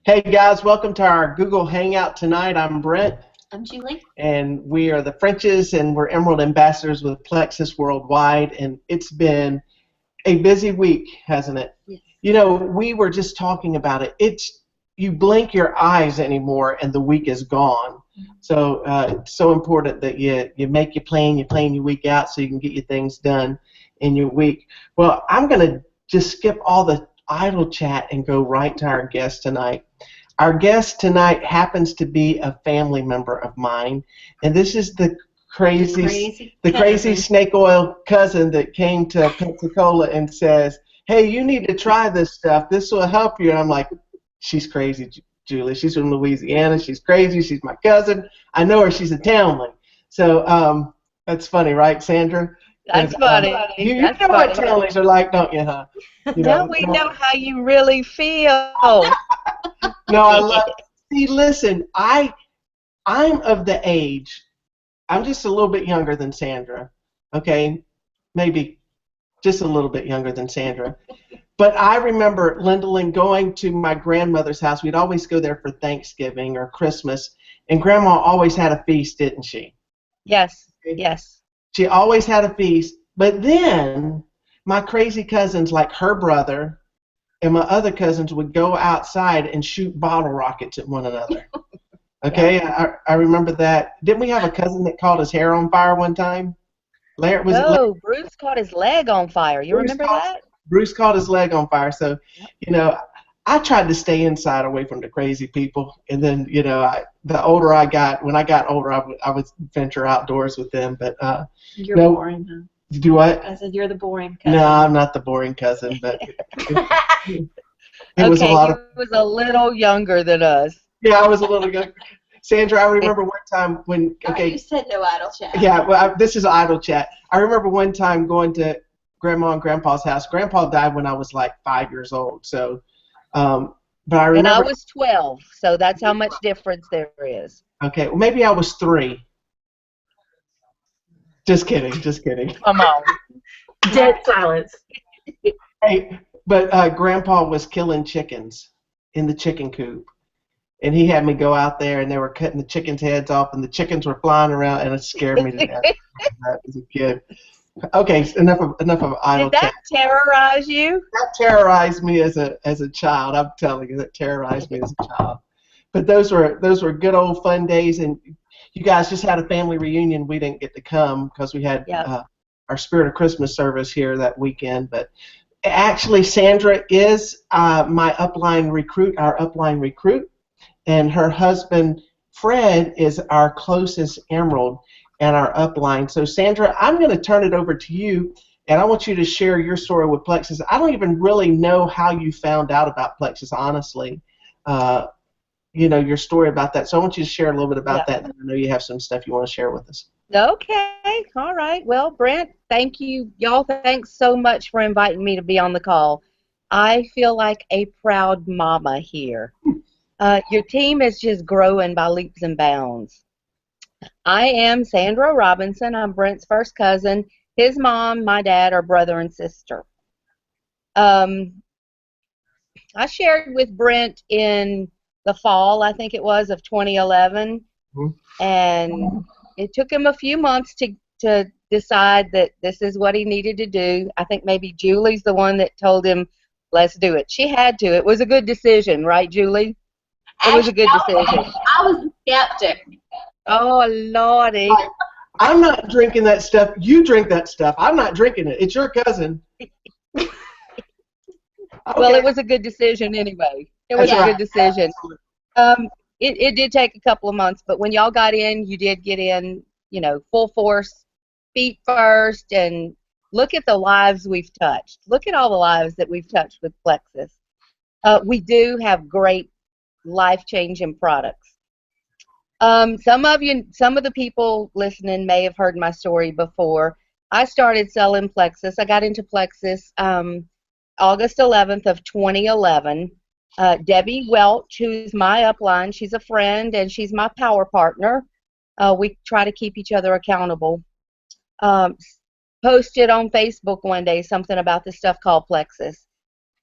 Hey guys, welcome to our Google Hangout tonight. I'm Brent. I'm Julie. And we are the Frenches, and we're Emerald Ambassadors with Plexus Worldwide. And it's been a busy week, hasn't it? Yes. You know, we were just talking about it. You blink your eyes anymore, and the week is gone. So it's so important that you make your plan, you plan your week out so you can get your things done in your week. Well, I'm going to just skip all the idle chat and go right to our guest tonight. Our guest tonight happens to be a family member of mine, and this is the crazy snake oil cousin that came to Pensacola and says, "Hey, you need to try this stuff. This will help you." And I'm like, "She's crazy, Julie. She's from Louisiana. She's crazy. She's my cousin. I know her. She's a townling." So that's funny, right, Sandra? That's funny. You know what townlings are like, don't you, huh? Now we know how you really feel. No, I love it. See, listen, I'm of the age. I'm just a little bit younger than Sandra, okay? Maybe just a little bit younger than Sandra. But I remember, Lindell, going to my grandmother's house. We'd always go there for Thanksgiving or Christmas, and Grandma always had a feast, didn't she? Yes, yes. She always had a feast. But then my crazy cousins, like her brother, and my other cousins would go outside and shoot bottle rockets at one another. Okay, Yeah. I remember that. Didn't we have a cousin that caught his hair on fire one time? Bruce caught his leg on fire. You remember that? Bruce caught his leg on fire. So, you know, I tried to stay inside away from the crazy people. And then, you know, the older I got, when I got older, I would venture outdoors with them. But You're boring, huh? Do what? I said you're the boring cousin. No, I'm not the boring cousin, but it was a lot of. He was a little younger than us. Yeah, I was a little younger. Sandra, I remember one time when. Okay. You said no idle chat. Yeah, well, this is idle chat. I remember one time going to Grandma and Grandpa's house. Grandpa died when I was like 5 years old. So, but I remember. And I was 12, so that's how much difference there is. Okay, well, maybe I was 3. Just kidding, just kidding. Come on. Dead silence. Hey, but Grandpa was killing chickens in the chicken coop. And he had me go out there, and they were cutting the chickens' heads off, and the chickens were flying around, and it scared me to death as a kid. Okay, enough of idle Did that chat. terrorize you? That terrorized me as a child. I'm telling you, that terrorized me as a child. But those were good old fun days, and you guys just had a family reunion. We didn't get to come because we had our Spirit of Christmas service here that weekend. But actually, Sandra is my upline recruit, our upline recruit, and her husband Fred is our closest Emerald and our upline. So Sandra, I'm going to turn it over to you, and I want you to share your story with Plexus. I don't even really know how you found out about Plexus, honestly. You know, your story about that. So I want you to share a little bit about that. And I know you have some stuff you want to share with us. Okay. All right. Well, Brent, thank you. Y'all, thanks so much for inviting me to be on the call. I feel like a proud mama here. Your team is just growing by leaps and bounds. I am Sandra Robinson. I'm Brent's first cousin. His mom, my dad are brother and sister. I shared with Brent in the fall, I think it was, of 2011, and it took him a few months to decide that this is what he needed to do. I think maybe Julie's the one that told him, let's do it. She had to. It was a good decision, right, Julie? It was a good decision. I was a skeptic. Oh, Lordy. I'm not drinking that stuff. You drink that stuff. I'm not drinking it. It's your cousin. Okay. Well, it was a good decision anyway. It was a good decision. It did take a couple of months, but when y'all got in, you did get in, you know, full force, feet first, and look at the lives we've touched. Look at all the lives that we've touched with Plexus. We do have great life-changing products. Some of the people listening may have heard my story before. I started selling Plexus. I got into Plexus August 11th of 2011. Debbie Welch, who's my upline, she's a friend and she's my power partner. We try to keep each other accountable. Posted on Facebook one day something about this stuff called Plexus.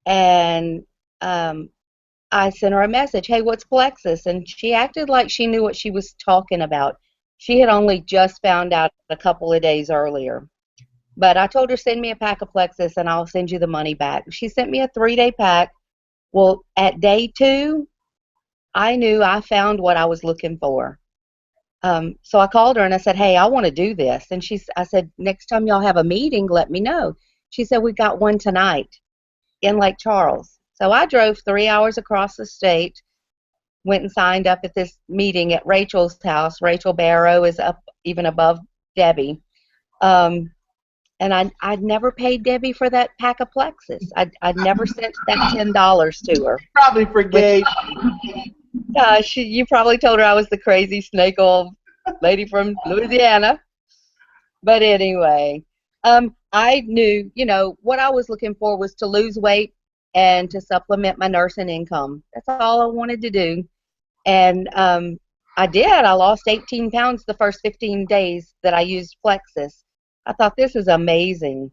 And I sent her a message, hey, what's Plexus? And she acted like she knew what she was talking about. She had only just found out a couple of days earlier. But I told her, send me a pack of Plexus and I'll send you the money back. She sent me a 3-day pack. Well, at day 2, I knew I found what I was looking for. So I called her and I said, hey, I want to do this. And I said, next time y'all have a meeting, let me know. She said, we got one tonight in Lake Charles. So I drove 3 hours across the state, went and signed up at this meeting at Rachel's house. Rachel Barrow is up even above Debbie. And I'd never paid Debbie for that pack of Plexus. I'd never sent that $10 to her. Probably forgave. You probably told her I was the crazy snake oil lady from Louisiana. But anyway, I knew, what I was looking for was to lose weight and to supplement my nursing income. That's all I wanted to do. And I did. I lost 18 pounds the first 15 days that I used Plexus. I thought, this is amazing.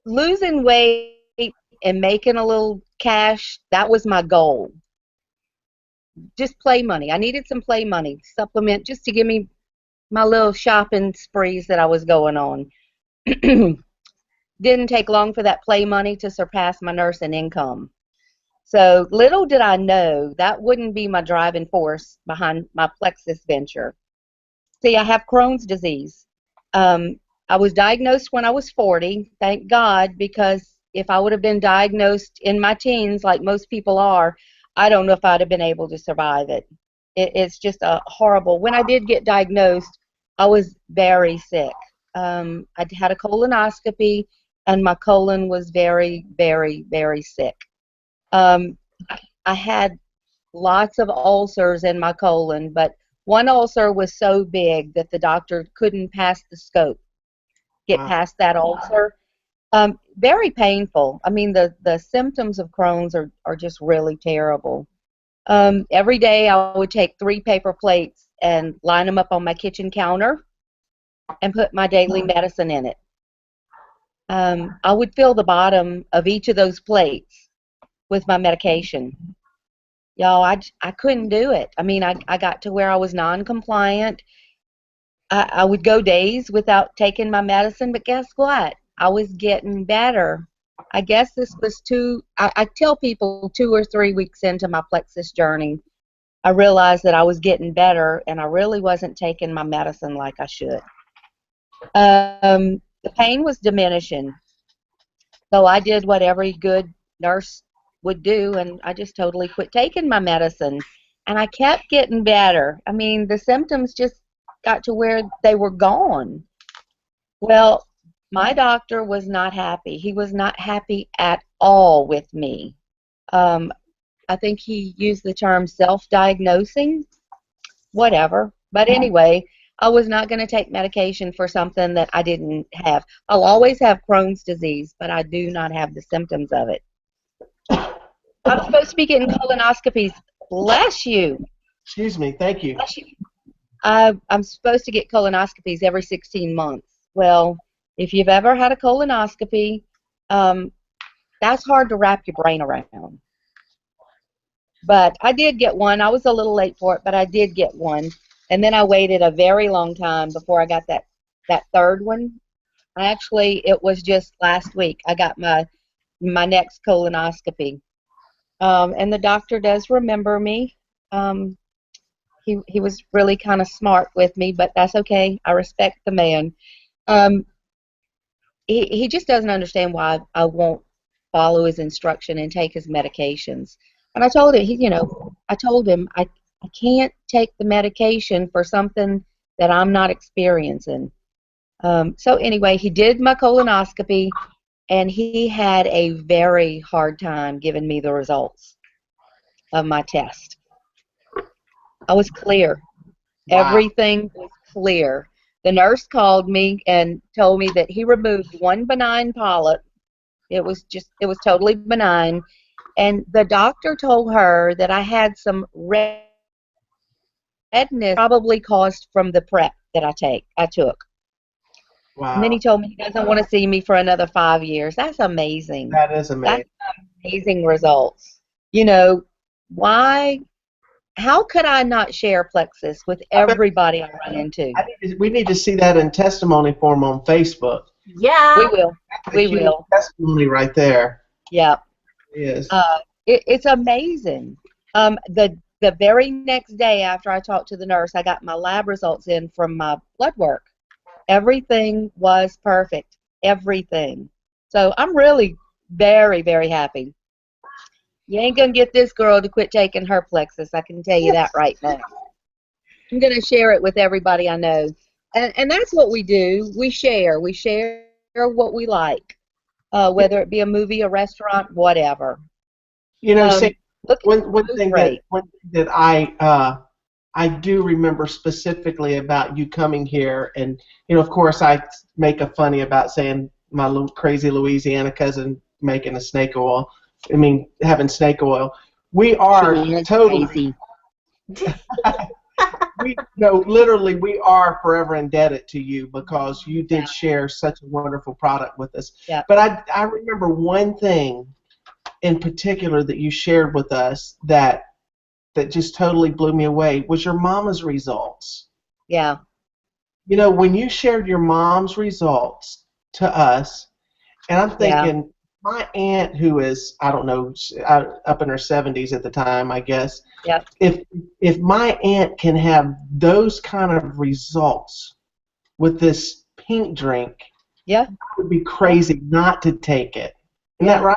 Losing weight and making a little cash, that was my goal. Just play money. I needed some play money, supplement, just to give me my little shopping sprees that I was going on. Didn't take long for that play money to surpass my nursing income. So little did I know that wouldn't be my driving force behind my Plexus venture. See, I have Crohn's disease. I was diagnosed when I was 40, thank God, because if I would have been diagnosed in my teens like most people are, I don't know if I'd have been able to survive it. It's just a horrible. When I did get diagnosed, I was very sick. I had a colonoscopy, and my colon was very, very, very sick. I had lots of ulcers in my colon, but one ulcer was so big that the doctor couldn't pass the scope, get past that ulcer. Very painful. I mean, the symptoms of Crohn's are just really terrible. Every day I would take 3 paper plates and line them up on my kitchen counter and put my daily medicine in it. I would fill the bottom of each of those plates with my medication. Y'all, I couldn't do it. I mean, I got to where I was non-compliant. I would go days without taking my medicine, but guess what? I was getting better. I guess this was I tell people 2 or 3 weeks into my Plexus journey, I realized that I was getting better and I really wasn't taking my medicine like I should. The pain was diminishing. So I did what every good nurse would do, and I just totally quit taking my medicine. And I kept getting better. I mean, the symptoms just got to where they were gone. Well, my doctor was not happy. He was not happy at all with me. I think he used the term self-diagnosing, whatever. But anyway, I was not going to take medication for something that I didn't have. I'll always have Crohn's disease, but I do not have the symptoms of it. I'm supposed to be getting colonoscopies. Bless you. Excuse me. Thank you. Bless you. I'm supposed to get colonoscopies every 16 months. Well, if you've ever had a colonoscopy, that's hard to wrap your brain around. But I did get one. I was a little late for it, but I did get one. And then I waited a very long time before I got that third one. Actually, it was just last week I got my next colonoscopy. And the doctor does remember me. He was really kind of smart with me, but that's okay. I respect the man. He just doesn't understand why I won't follow his instruction and take his medications. And I told him, I can't take the medication for something that I'm not experiencing. So anyway, he did my colonoscopy, and he had a very hard time giving me the results of my test. I was clear. Wow. Everything was clear. The nurse called me and told me that he removed one benign polyp. It was totally benign. And the doctor told her that I had some redness probably caused from the prep that I took. Wow. And then he told me he doesn't want to see me for another 5 years. That's amazing. That is amazing. amazing results. You know, why? How could I not share Plexus with everybody I run into? We need to see that in testimony form on Facebook. Yeah. We will. That's a We huge will. testimony right there. Yeah. Yes. It's amazing. The very next day after I talked to the nurse, I got my lab results in from my blood work. Everything was perfect. Everything. So I'm really very, very happy. You ain't going to get this girl to quit taking her Plexus. I can tell you that right now. I'm going to share it with everybody I know. And that's what we do. We share. We share what we like, whether it be a movie, a restaurant, whatever. You know, say, Look, one thing that I do remember specifically about you coming here, and you know, of course, I make a funny about saying my little crazy Louisiana cousin making a snake oil. I mean, having snake oil. We are totally. crazy. Literally, we are forever indebted to you because you did share such a wonderful product with us. Yeah. But I remember one thing in particular that you shared with us that just totally blew me away was your mama's results. Yeah. You know, when you shared your mom's results to us, and I'm thinking, my aunt, who is, I don't know, up in her 70s at the time, I guess, Yep. if my aunt can have those kind of results with this pink drink, Yeah. it would be crazy not to take it. Isn't that right?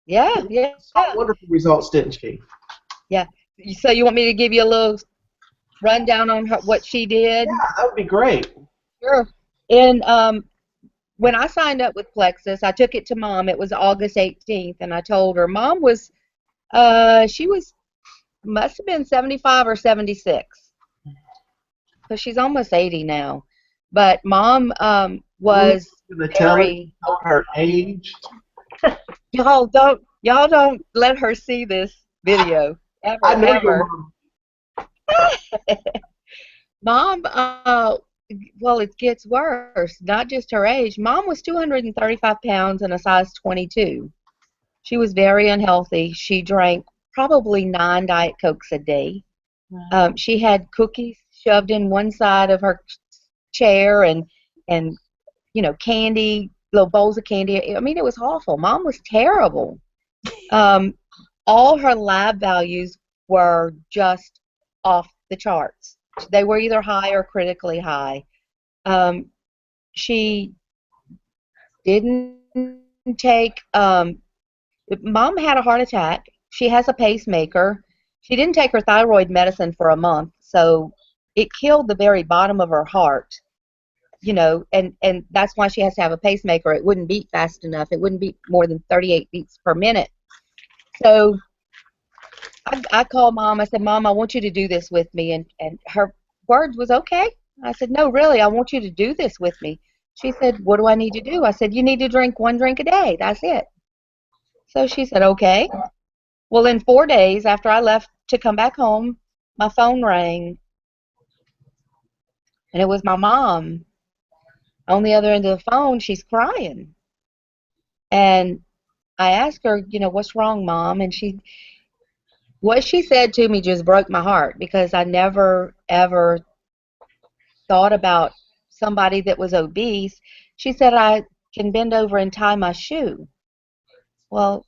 Yeah. Yeah. Saw wonderful results, didn't she? Yeah. So you want me to give you a little rundown on what she did? Yeah, that would be great. Sure. And when I signed up with Plexus, I took it to Mom. It was August 18th, and I told her Mom was, must have been 75 or 76, because she's almost 80 now. But Mom was very. Tell her age. Y'all don't let her see this video ever. I know ever. your mom. Mom, well, it gets worse. Not just her age. Mom was 235 pounds and a size 22. She was very unhealthy. She drank probably 9 Diet Cokes a day. Wow. She had cookies shoved in one side of her chair and candy, little bowls of candy. I mean, it was awful. Mom was terrible. All her lab values were just off the charts. They were either high or critically high. She didn't take. Mom had a heart attack. She has a pacemaker. She didn't take her thyroid medicine for a month, so it killed the very bottom of her heart. And that's why she has to have a pacemaker. It wouldn't beat fast enough. It wouldn't beat more than 38 beats per minute. So I called Mom. I said, Mom, I want you to do this with me. And her words was, okay. I said, no, really, I want you to do this with me. She said, what do I need to do? I said, you need to drink 1 drink a day. That's it. So she said, okay. Well, in 4 days after I left to come back home, my phone rang, and it was my mom. On the other end of the phone, she's crying. And I asked her, what's wrong, Mom? And what she said to me just broke my heart, because I never, ever thought about somebody that was obese. She said, I can bend over and tie my shoe. Well,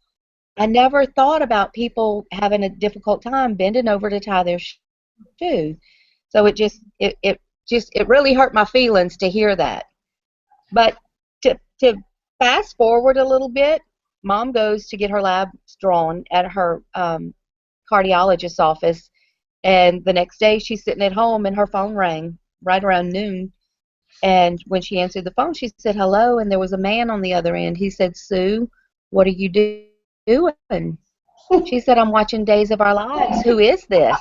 I never thought about people having a difficult time bending over to tie their shoe. So it really hurt my feelings to hear that. But to fast forward a little bit, Mom goes to get her labs drawn at her cardiologist's office, and the next day she's sitting at home and her phone rang right around noon. And when she answered the phone, she said, hello, and there was a man on the other end. He said, Sue, what are you doing? She said, I'm watching Days of Our Lives. Who is this?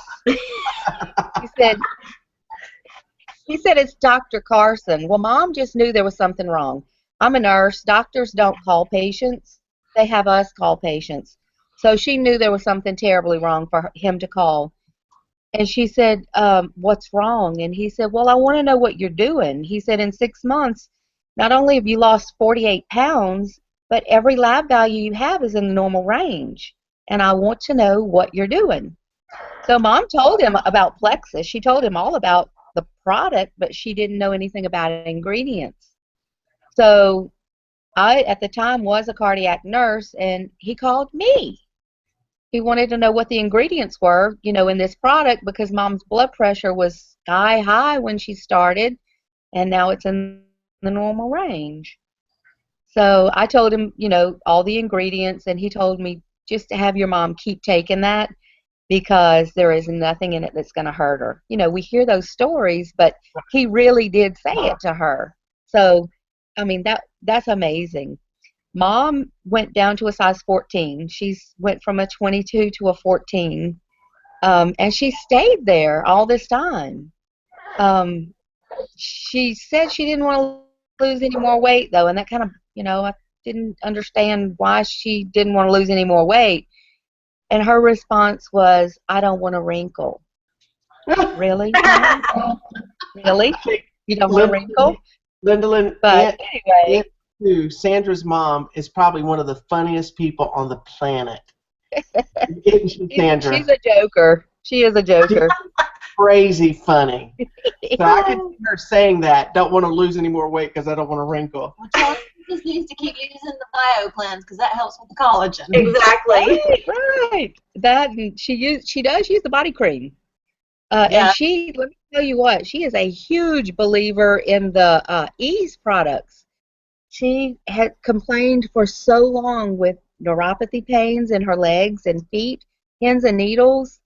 He said, it's Dr. Carson. Well, Mom just knew there was something wrong. I'm a nurse. Doctors don't call patients. They have us call patients. So she knew there was something terribly wrong for him to call. And she said, what's wrong? And he said, well, I want to know what you're doing. He said, in 6 months, not only have you lost 48 pounds, but every lab value you have is in the normal range, and I want to know what you're doing. So Mom told him about Plexus. She told him all about the product, but she didn't know anything about ingredients. So I, at the time, was a cardiac nurse, and he called me. He wanted to know what the ingredients were, in this product, because Mom's blood pressure was sky high when she started, and now it's in the normal range. So I told him, all the ingredients, and he told me just to have your mom keep taking that, because there is nothing in it that's going to hurt her. We hear those stories, but he really did say it to her. So, I mean, that's amazing. Mom went down to a size 14. She went from a 22 to a 14, and she stayed there all this time. She said she didn't want to lose any more weight, though, and that kind of, I didn't understand why she didn't want to lose any more weight. And her response was, "I don't want a wrinkle." Really? Really? You don't want a wrinkle? Linda, But anyway. Sandra's mom is probably one of the funniest people on the planet. Isn't she, Sandra? She's a joker. She is a joker. Crazy funny. So I can see her saying that, don't want to lose any more weight because I don't want a wrinkle. Well, she just needs to keep using the bio cleanse because that helps with the collagen. Exactly. Right. That she does use the body cream. And let me tell you what, she is a huge believer in the Ease products. She had complained for so long with neuropathy pains in her legs and feet, pins and needles,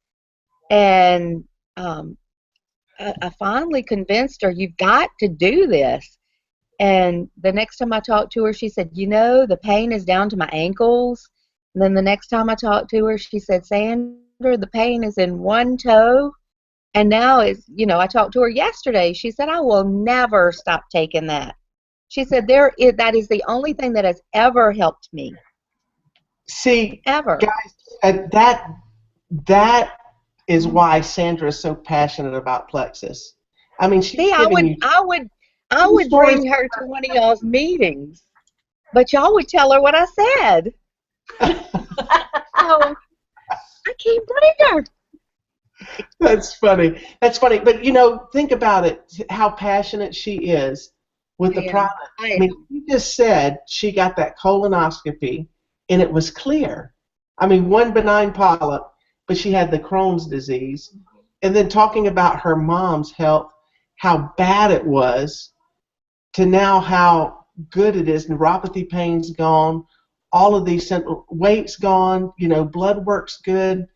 and I finally convinced her, you've got to do this. And the next time I talked to her, she said, the pain is down to my ankles. And then the next time I talked to her, she said, Sandra, the pain is in one toe. And now I talked to her yesterday. She said, I will never stop taking that. She said, that is the only thing that has ever helped me. See, ever. Guys, that is why Sandra is so passionate about Plexus. I mean, I would bring her to one of y'all's meetings, but y'all would tell her what I said. So I can't bring her. That's funny. But, think about it, how passionate she is with the product. I mean, you just said she got that colonoscopy, and it was clear. I mean, one benign polyp, but she had the Crohn's disease. And then talking about her mom's health, how bad it was, to now how good it is. Neuropathy pain's gone, all of these weight's gone, blood work's good.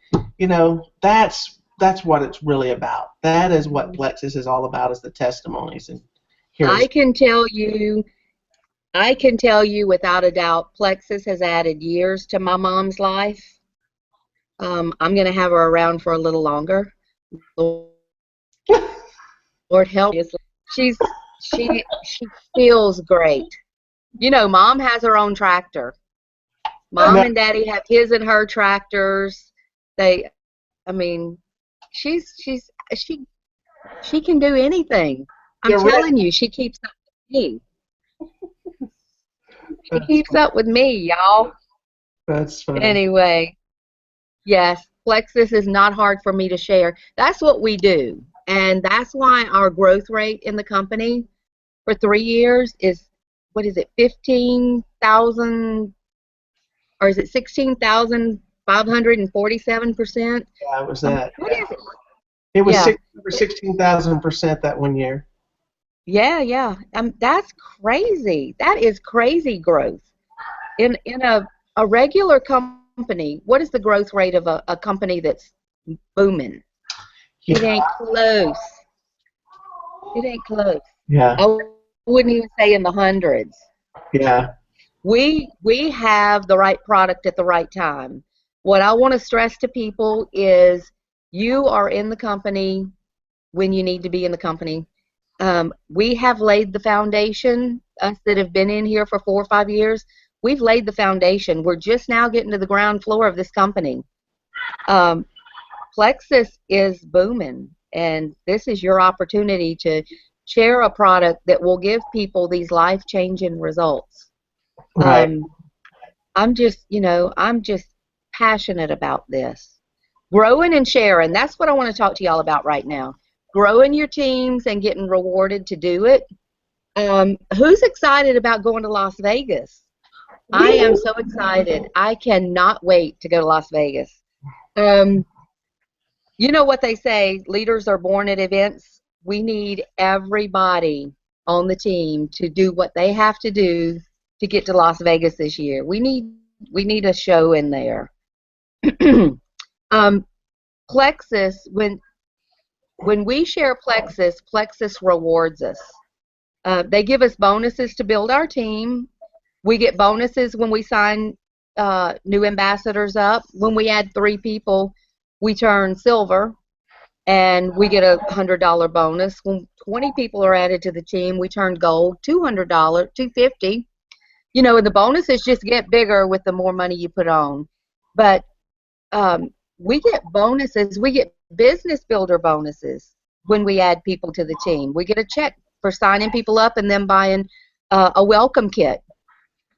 That's what it's really about. That is what Plexus is all about, is the testimonies. And I can tell you without a doubt, Plexus has added years to my mom's life. I'm going to have her around for a little longer. Lord help me. She feels great. Mom has her own tractor. Mom and Daddy have his and her tractors. She can do anything. I'm telling you, she keeps up with me. She keeps up with me, y'all. That's funny. Anyway, yes, Plexus is not hard for me to share. That's what we do. And that's why our growth rate in the company for 3 years is, 15,000, or is it 16,547%? Yeah, it was that. What is it? It was over 16,000% that 1 year. Yeah. That's crazy. That is crazy growth. In a regular company, what is the growth rate of a company that's booming? Yeah. It ain't close. It ain't close. Yeah. I wouldn't even say in the hundreds. Yeah. We have the right product at the right time. What I want to stress to people is you are in the company when you need to be in the company. We have laid the foundation, us that have been in here for 4 or 5 years, we've laid the foundation. We're just now getting to the ground floor of this company. Plexus is booming, and this is your opportunity to share a product that will give people these life-changing results. Right. I'm just, I'm just passionate about this. Growing and sharing, that's what I want to talk to y'all about right now. Growing your teams and getting rewarded to do it. Who's excited about going to Las Vegas? I am so excited. I cannot wait to go to Las Vegas. You know what they say, leaders are born at events. We need everybody on the team to do what they have to do to get to Las Vegas this year. We need a show in there. Plexus, when we share Plexus rewards us. They give us bonuses to build our team. We get bonuses when we sign new ambassadors up. When we add 3 people, we turn silver, and we get a $100 bonus. When 20 people are added to the team, we turn gold, $200, $250. And the bonuses just get bigger with the more money you put on. But we get bonuses. We get business builder bonuses when we add people to the team. We get a check for signing people up and then buying a welcome kit.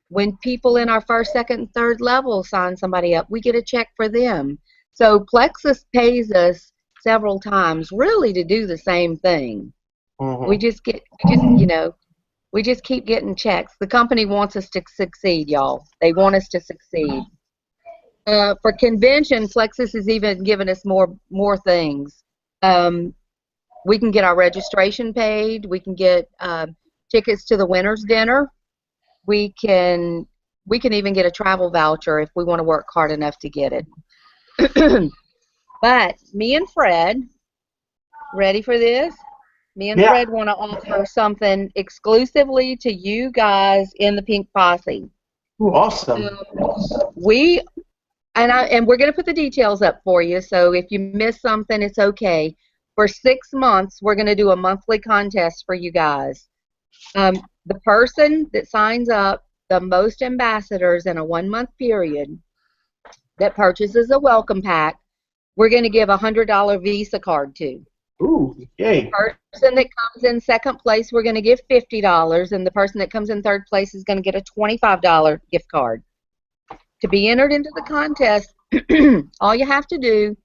When people in our first, second, and third level sign somebody up, we get a check for them. So Plexus pays us several times really to do the same thing. Mm-hmm. We just keep getting checks. The company wants us to succeed, y'all. They want us to succeed. For convention, Plexus has even given us more things. We can get our registration paid. We can get tickets to the winner's dinner. We can even get a travel voucher if we want to work hard enough to get it. But me and Fred, ready for this? Me and Fred want to offer something exclusively to you guys in the Pink Posse. Ooh, awesome. We're going to put the details up for you, so if you miss something, it's okay. For 6 months, we're going to do a monthly contest for you guys. The person that signs up the most ambassadors in a 1-month period that purchases a welcome pack, we're going to give a $100 Visa card to. Ooh, yay. The person that comes in second place, we're going to give $50, and the person that comes in third place is going to get a $25 gift card. To be entered into the contest, all you have to do,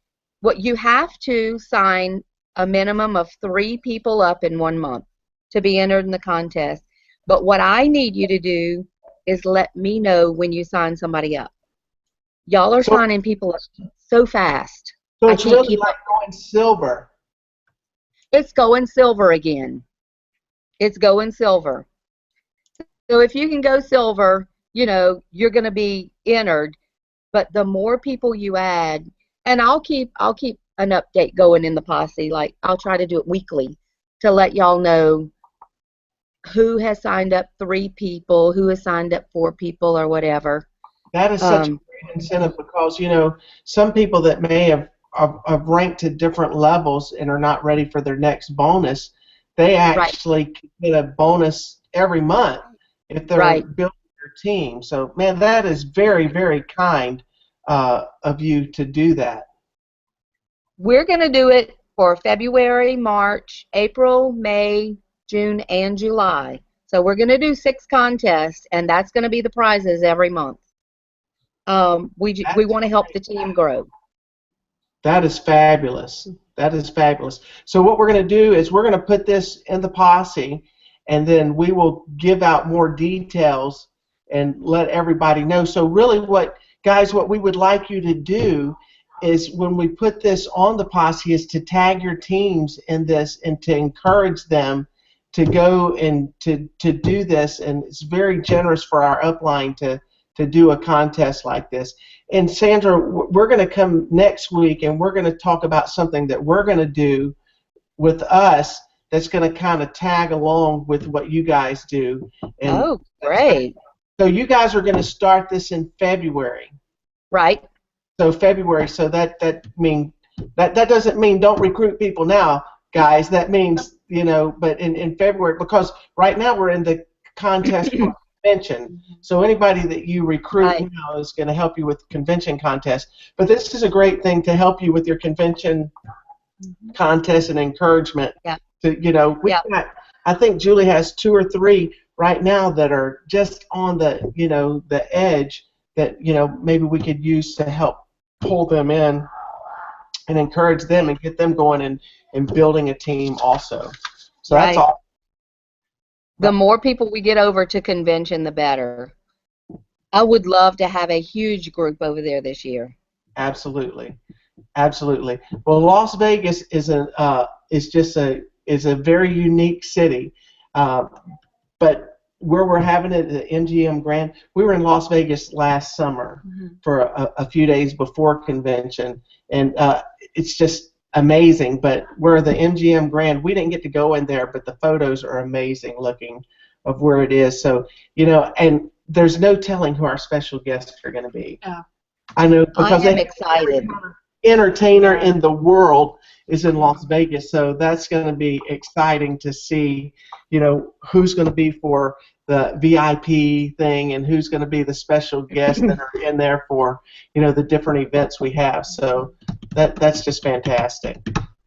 you have to sign a minimum of 3 people up in 1 month to be entered in the contest. But what I need you to do is let me know when you sign somebody up. Y'all are signing people up so fast. So it's really like going silver. It's going silver again. It's going silver. So if you can go silver, you're going to be entered. But the more people you add, and I'll keep an update going in the Posse. Like, I'll try to do it weekly to let y'all know who has signed up 3 people, who has signed up 4 people, or whatever. That is such a great incentive because, some people that may have ranked to different levels and are not ready for their next bonus, they actually get a bonus every month if they're building their team. So, man, that is very, very kind of you to do that. We're going to do it for February, March, April, May, June, and July. So we're going to do 6 contests, and that's going to be the prizes every month. We want to help the team grow. That is fabulous. That is fabulous. So what we're going to do is we're going to put this in the Posse, and then we will give out more details and let everybody know. So really what we would like you to do is when we put this on the Posse is to tag your teams in this and to encourage them to go and to do this. And it's very generous for our upline to do a contest like this. And Sandra, we're going to come next week and we're going to talk about something that we're going to do with us that's going to kind of tag along with what you guys do. And oh, great. So you guys are going to start this in February. Right. So February, so that doesn't mean don't recruit people now, guys. That means, but in February, because right now we're in the contest for convention. So anybody that you recruit now is going to help you with convention contest. But this is a great thing to help you with your convention contest and encouragement. Yeah. I think Julie has 2 or 3 right now that are just on the the edge that maybe we could use to help pull them in and encourage them and get them going and building a team also. So that's Right. all. The more people we get over to convention, the better. I would love to have a huge group over there this year. Absolutely, absolutely. Well, Las Vegas is a very unique city, but where we're having it, the MGM Grand, we were in Las Vegas last summer for a few days before convention, and it's just amazing. But where the MGM Grand, we didn't get to go in there, but the photos are amazing looking of where it is. So, and there's no telling who our special guests are going to be. Oh. I know because I am excited. Entertainer in the world is in Las Vegas, so that's going to be exciting to see, who's going to be for the VIP thing and who's going to be the special guests that are in there for, the different events we have. So that's just fantastic.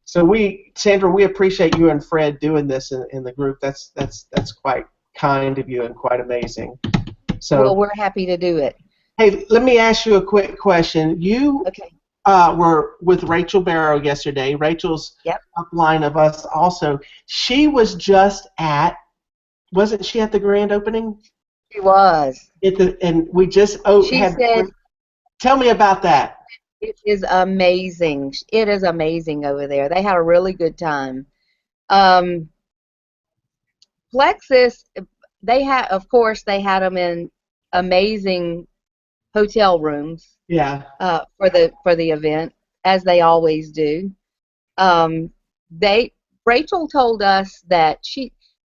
So Sandra, we appreciate you and Fred doing this in the group. That's quite kind of you and quite amazing. So Well, we're happy to do it. Hey, let me ask you a quick question. You were with Rachel Barrow yesterday. Rachel's upline of us also. She was just wasn't she at the grand opening? She was. And we just She said, tell me about that. It is amazing. It is amazing over there. They had a really good time. Plexus, of course, they had them in amazing hotel rooms. Yeah. For the event, as they always do. Rachel told us that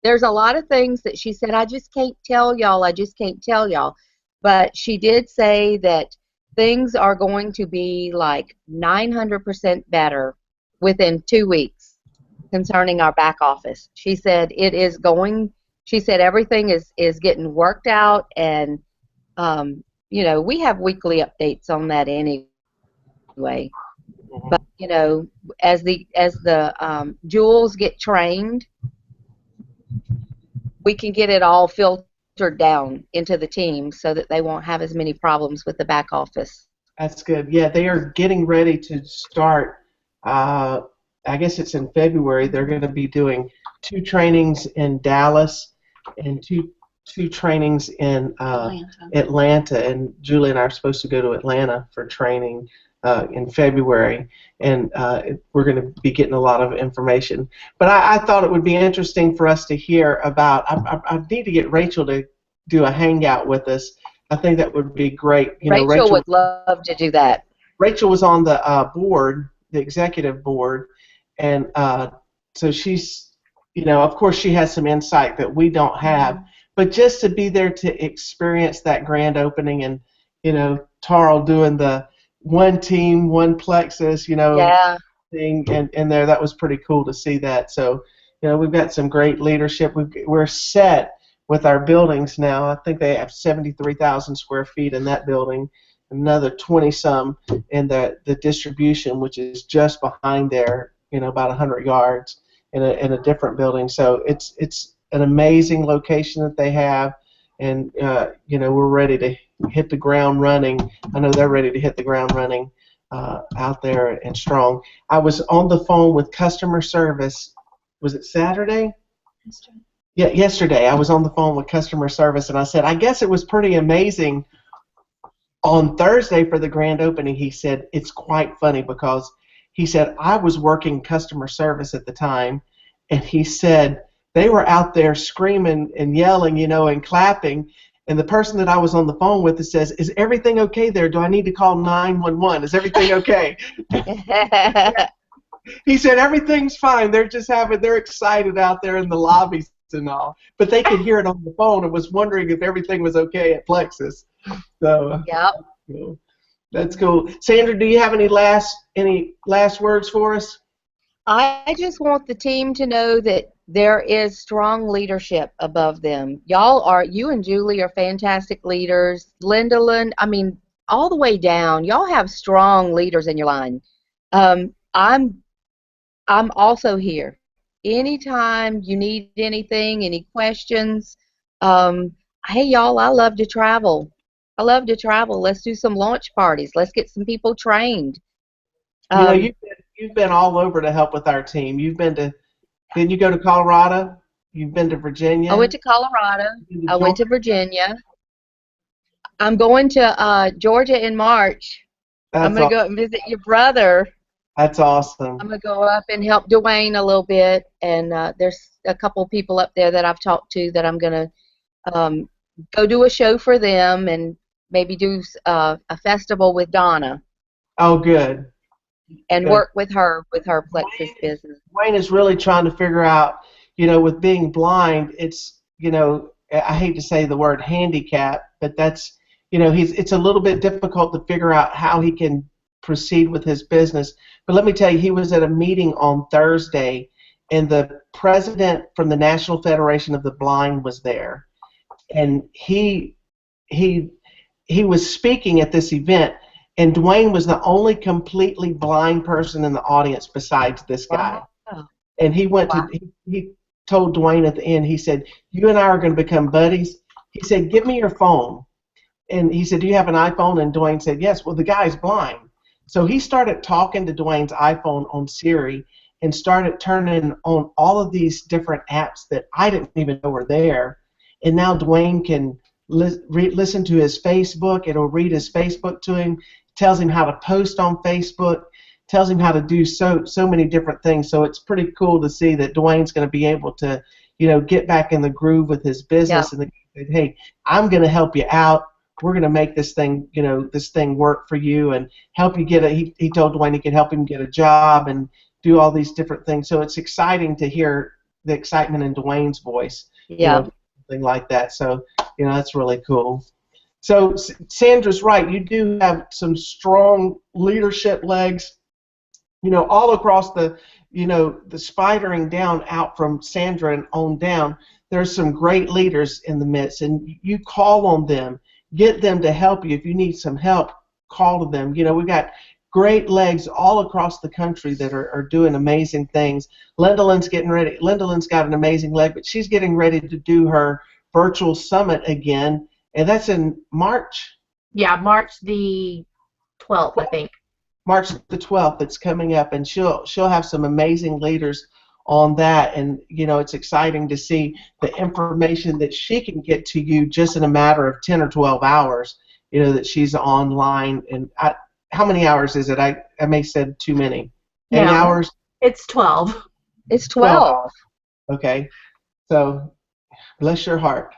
there's a lot of things that she said, I just can't tell y'all. But she did say that things are going to be like 900% better within 2 weeks concerning our back office. She said everything is getting worked out, and we have weekly updates on that anyway. But as the jewels get trained, we can get it all filtered down into the team so that they won't have as many problems with the back office. That's good. Yeah, they are getting ready to start. I guess it's in February. They're going to be doing 2 trainings in Dallas and two trainings in Atlanta, and Julie and I are supposed to go to Atlanta for training in February, and we're going to be getting a lot of information. But I thought it would be interesting for us to hear about. I need to get Rachel to do a hangout with us. I think that would be great. Rachel would love to do that. Rachel was on the board, the executive board, and so she's, of course, she has some insight that we don't have. But just to be there to experience that grand opening, and Tarl doing the one team, one plexus, thing, and there, that was pretty cool to see that. So, we've got some great leadership. We're set with our buildings now. I think they have 73,000 square feet in that building, another 20-some in the distribution, which is just behind there, about 100 yards in a different building. So it's an amazing location that they have, and we're ready to hit the ground running. I know they're ready to hit the ground running out there and strong. I was on the phone with customer service. Was it Saturday? Yeah, yesterday I was on the phone with customer service, and I said, I guess it was pretty amazing on Thursday for the grand opening. He said, it's quite funny because he said, I was working customer service at the time, and he said they were out there screaming and yelling, and clapping, and the person that I was on the phone with says, is everything okay there? Do I need to call 911? Is everything okay? He said, everything's fine. They're excited out there in the lobbies and all. But they could hear it on the phone and was wondering if everything was okay at Plexus. So that's cool. Sandra, do you have any last words for us? I just want the team to know that there is strong leadership above them. You and Julie are fantastic leaders. Linda, all the way down, y'all have strong leaders in your line. I'm also here. Anytime you need anything, any questions, hey y'all, I love to travel. I love to travel. Let's do some launch parties. Let's get some people trained. You know, you've been all over to help with our team. Didn't you go to Colorado? You've been to Virginia? I went to Colorado. You've been I went to Virginia. I'm going to Georgia in March. I'm going to go and visit your brother. That's awesome. I'm going to go up and help Dwayne a little bit. And there's a couple people up there that I've talked to that I'm going to go do a show for them and maybe do a festival with Donna. Oh, good. And good. work with her Plexus business. Wayne is really trying to figure out, you know, with being blind, it's, you know, I hate to say the word handicap, but that's, you know, it's a little bit difficult to figure out how he can proceed with his business. But let me tell you, he was at a meeting on Thursday, and the president from the National Federation of the Blind was there, and he was speaking at this event, and Dwayne was the only completely blind person in the audience besides this guy. Wow. And he went Wow. to he told Dwayne at the end, he said, "You and I are going to become buddies." He said, "Give me your phone." And he said, "Do you have an iPhone?" And Dwayne said, "Yes." Well, the guy's blind. So he started talking to Dwayne's iPhone on Siri and started turning on all of these different apps that I didn't even know were there. And now Dwayne can listen to his Facebook. It'll read his Facebook to him, tells him how to post on Facebook, tells him how to do so many different things. So it's pretty cool to see that Dwayne's going to be able to, you know, get back in the groove with his business. Yeah. And say, "Hey, I'm going to help you out. We're going to make this thing, you know, this thing work for you and help you get a." He told Dwayne he could help him get a job and do all these different things. So it's exciting to hear the excitement in Dwayne's voice. Yeah. You know, something like that. So, you know, that's really cool. So Sandra's right. You do have some strong leadership legs, you know, all across the, you know, the spidering down out from Sandra and on down. There's some great leaders in the midst, and you call on them. Get them to help you. If you need some help, call to them. You know, we've got great legs all across the country that are doing amazing things. Lindalyn's getting ready. Lindalyn's got an amazing leg, but she's getting ready to do her virtual summit again, and that's in March. Yeah, March the 12th, I think. March the 12th. It's coming up, and she'll have some amazing leaders on that, and you know, it's exciting to see the information that she can get to you just in a matter of 10 or 12 hours. You know, that she's online. And how many hours is it? I may have said too many. 8 hours? It's 12. It's 12. Okay. So, bless your heart.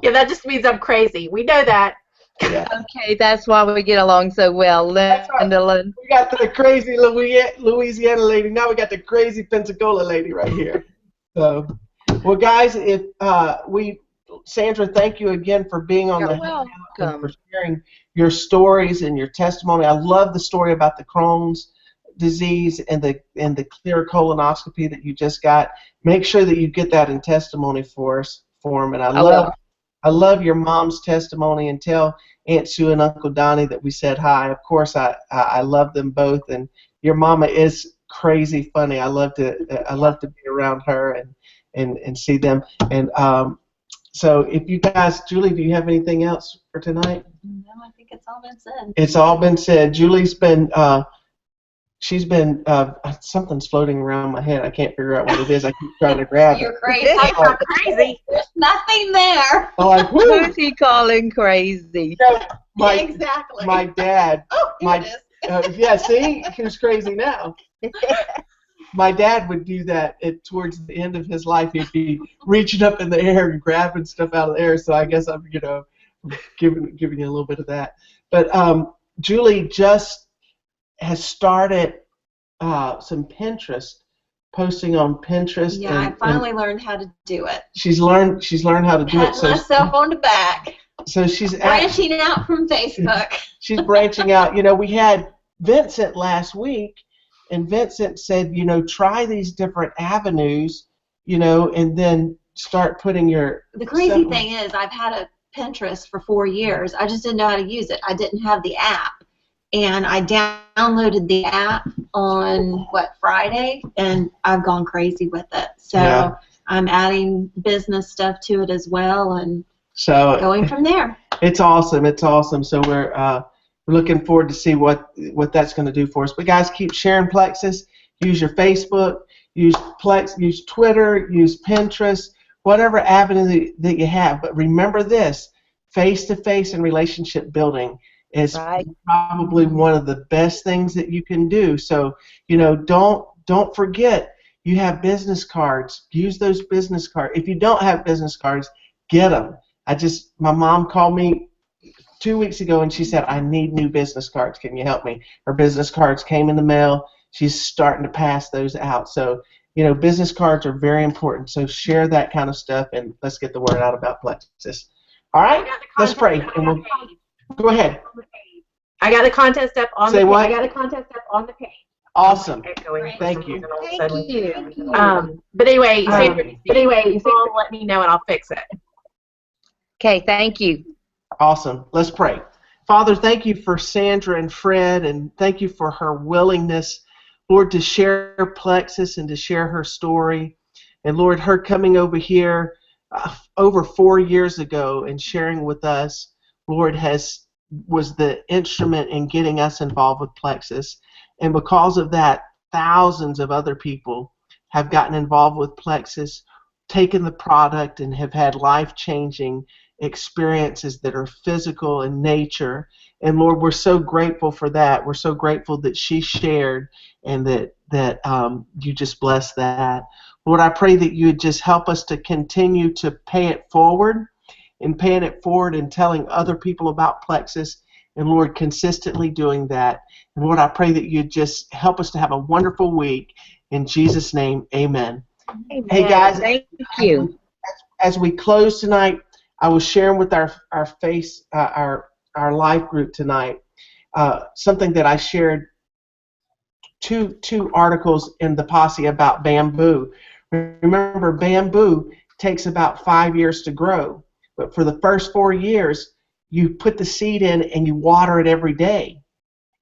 Yeah, that just means I'm crazy. We know that. Yeah. Okay, that's why we get along so well, Lindalyn. We got the crazy Louisiana lady. Now we got the crazy Pensacola lady right here. So, well, guys, if Sandra, thank you again for being on You're the Hangout and for sharing your stories and your testimony. I love the story about the Crohn's disease and the clear colonoscopy that you just got. Make sure that you get that in testimony for them. And I love your mom's testimony, and tell Aunt Sue and Uncle Donnie that we said hi. Of course, I love them both, and your mama is crazy funny. I love to be around her and see them. And so if you guys, Julie, do you have anything else for tonight? No, I think it's all been said. It's all been said. Julie's been she's been something's floating around my head. I can't figure out what it is. I keep trying to grab it. You're crazy. I'm not crazy. There's nothing there. I'm like, woo! Who's he calling crazy? Exactly. My dad. Oh, here it is. Yeah, see, who's crazy now? My dad would do that towards the end of his life. He'd be reaching up in the air and grabbing stuff out of the air. So I guess I'm, you know, giving you a little bit of that. But Julie just has started some Pinterest, posting on Pinterest. Yeah, I finally learned how to do it. She's learned how to do it. Pat myself on the back. So she's Branching out from Facebook. She's branching out. You know, we had Vincent last week, and Vincent said, you know, try these different avenues, you know, and then start putting your... The crazy thing is I've had a Pinterest for 4 years. I just didn't know how to use it. I didn't have the app. And I downloaded the app on, Friday, and I've gone crazy with it. So I'm adding business stuff to it as well, and So going from there. It's awesome. It's awesome. So we're looking forward to see what that's going to do for us. But guys, keep sharing Plexus. Use your Facebook. Use Use Twitter. Use Pinterest. Whatever avenue that you have. But remember this: face-to-face and relationship building is probably one of the best things that you can do. So don't forget. You have business cards. Use those business cards. If you don't have business cards, get them. My mom called me 2 weeks ago and she said, I need new business cards. Can you help me? Her business cards came in the mail. She's starting to pass those out. So, business cards are very important. So share that kind of stuff and let's get the word out about Plexus. All right, let's pray. And go ahead. I got the contest up on Say the what? page. I got the contest up on the page. Awesome. Thank you. Thank you. But anyway, Sandra, let me know and I'll fix it. Okay, thank you. Awesome. Let's pray. Father, thank you for Sandra and Fred, and thank you for her willingness, Lord, to share Plexus and to share her story. And Lord, her coming over here over 4 years ago and sharing with us, Lord, was the instrument in getting us involved with Plexus. And because of that, thousands of other people have gotten involved with Plexus, taken the product, and have had life-changing experiences that are physical in nature. And Lord, we're so grateful for that. We're so grateful that she shared and that you just blessed that. Lord, I pray that you would just help us to continue to pay it forward and telling other people about Plexus. And Lord, consistently doing that. And Lord, I pray that you just help us to have a wonderful week. In Jesus' name, amen. Amen. Hey guys, thank you. As we close tonight, I was sharing with our live group tonight something that I shared two articles in the Posse about bamboo. Remember, bamboo takes about 5 years to grow, but for the first 4 years, you put the seed in and you water it every day,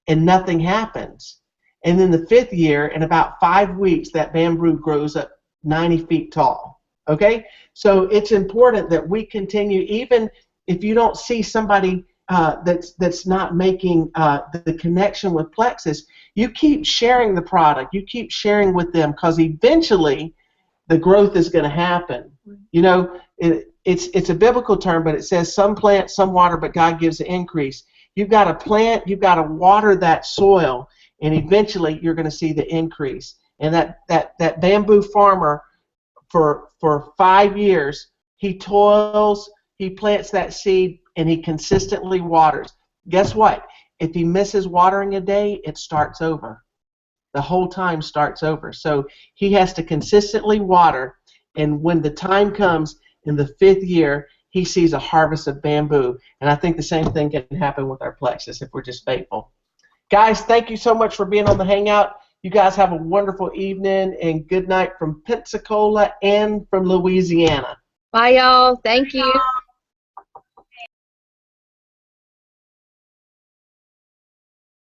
and nothing happens. And then the 5th year, in about 5 weeks, that bamboo grows up 90 feet tall. Okay? So it's important that we continue, even if you don't see somebody that's not making the connection with Plexus, you keep sharing the product. You keep sharing with them, because eventually the growth is going to happen. It's a biblical term, but it says some plant, some water, but God gives the increase. You've got to plant, you've got to water that soil, and eventually you're going to see the increase. And that bamboo farmer, for 5 years, he toils, he plants that seed, and he consistently waters. Guess what? If he misses watering a day, it starts over. The whole time starts over. So he has to consistently water, and when the time comes in the 5th year, he sees a harvest of bamboo. And I think the same thing can happen with our Plexus if we're just faithful. Guys, thank you so much for being on the Hangout. You guys have a wonderful evening, and good night from Pensacola and from Louisiana. Bye, y'all. Thank you.